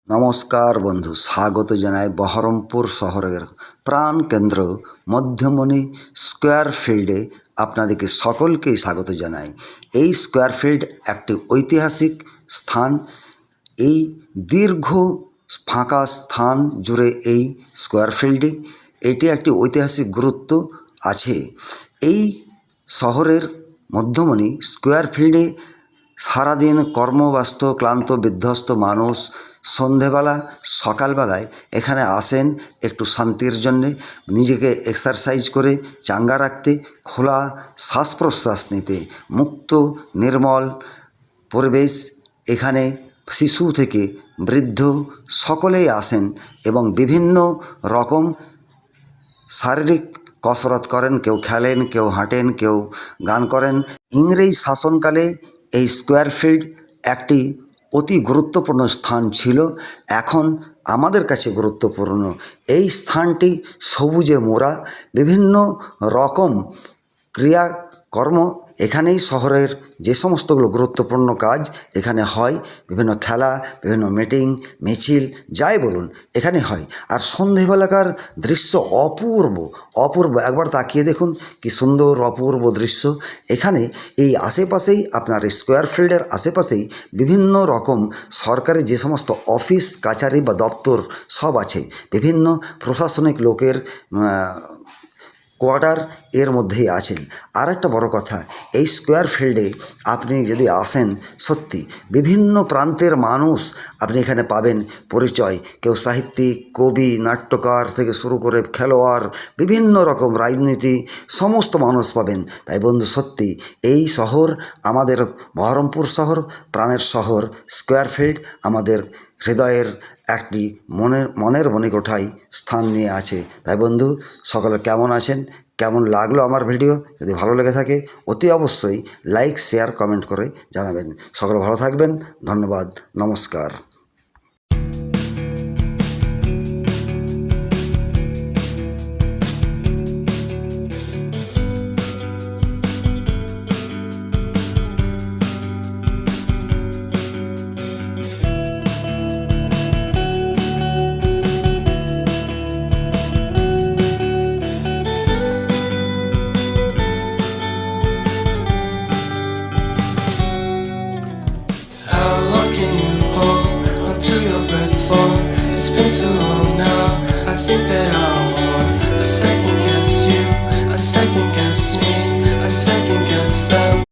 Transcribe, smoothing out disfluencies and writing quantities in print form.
নমস্কার বন্ধু, স্বাগত জানাই বহরমপুর শহরের প্রাণকেন্দ্র মধ্যমণি স্কোয়ার ফিল্ডে। আপনাদেরকে সকলকেই স্বাগত জানাই। এই স্কোয়ার ফিল্ড একটি ঐতিহাসিক স্থান। এই দীর্ঘ ফাঁকা স্থান জুড়ে এই স্কোয়ার ফিল্ডে এটি একটি ঐতিহাসিক গুরুত্ব আছে। এই শহরের মধ্যমণি স্কোয়ার ফিল্ডে সারাদিন কর্মব্যস্ত ক্লান্ত বিধ্বস্ত মানুষ সন্ধেবেলা সকালবেলায় এখানে আসেন একটু শান্তির জন্যে, নিজেকে এক্সারসাইজ করে চাঙ্গা রাখতে, খোলা শ্বাস প্রশ্বাস নিতে, মুক্ত নির্মল পরিবেশ। এখানে শিশু থেকে বৃদ্ধ সকলেই আসেন এবং বিভিন্ন রকম শারীরিক কসরত করেন। কেউ খেলেন, কেউ হাঁটেন, কেউ গান করেন। ইংরেজ শাসনকালে এই স্কোয়ার ফিল্ড একটি অতি গুরুত্বপূর্ণ স্থান ছিল, এখন আমাদের কাছে গুরুত্বপূর্ণ। এই স্থানটি সবুজে মোড়া, বিভিন্ন রকম ক্রিয়াকর্ম এখানেই শহরের যে সমস্তগুলো গুরুত্বপূর্ণ কাজ এখানে হয়। বিভিন্ন খেলা, বিভিন্ন মিটিং মিছিল যাই বলুন এখানে হয়। আর সন্ধেবেলাকার দৃশ্য অপূর্ব অপূর্ব, একবার তাকিয়ে দেখুন কি সুন্দর অপূর্ব দৃশ্য। এখানে এই আশেপাশেই আপনার স্কোয়ার ফিল্ডের আশেপাশেই বিভিন্ন রকম সরকারি যে সমস্ত অফিস কাছারি বা দপ্তর সব আছে, বিভিন্ন প্রশাসনিক লোকের কোয়ার্টার এর মধ্যেই আছেন। আর একটা বড় কথা, এই স্কোয়ার ফিল্ডে আপনি যদি আসেন, সত্যি বিভিন্ন প্রান্তের মানুষ আপনি এখানে পাবেন পরিচয়। কেউ সাহিত্যিক, কবি, নাট্যকার থেকে শুরু করে খেলোয়াড়, বিভিন্ন রকম রাজনীতি, সমস্ত মানুষ পাবেন। তাই বন্ধু, সত্যি এই শহর আমাদের বহরমপুর শহর, প্রাণের শহর স্কোয়ার ফিল্ড আমাদের হৃদয়ের একটি মনের মণিকোঠায় স্থান নিয়ে আছে। তাই বন্ধু, সকলে কেমন আছেন, কেমন লাগলো আমার ভিডিও? যদি ভালো লেগে থাকে অতি অবশ্যই লাইক, শেয়ার, কমেন্ট করে জানাবেন। সকলে ভালো থাকবেন। ধন্যবাদ, নমস্কার।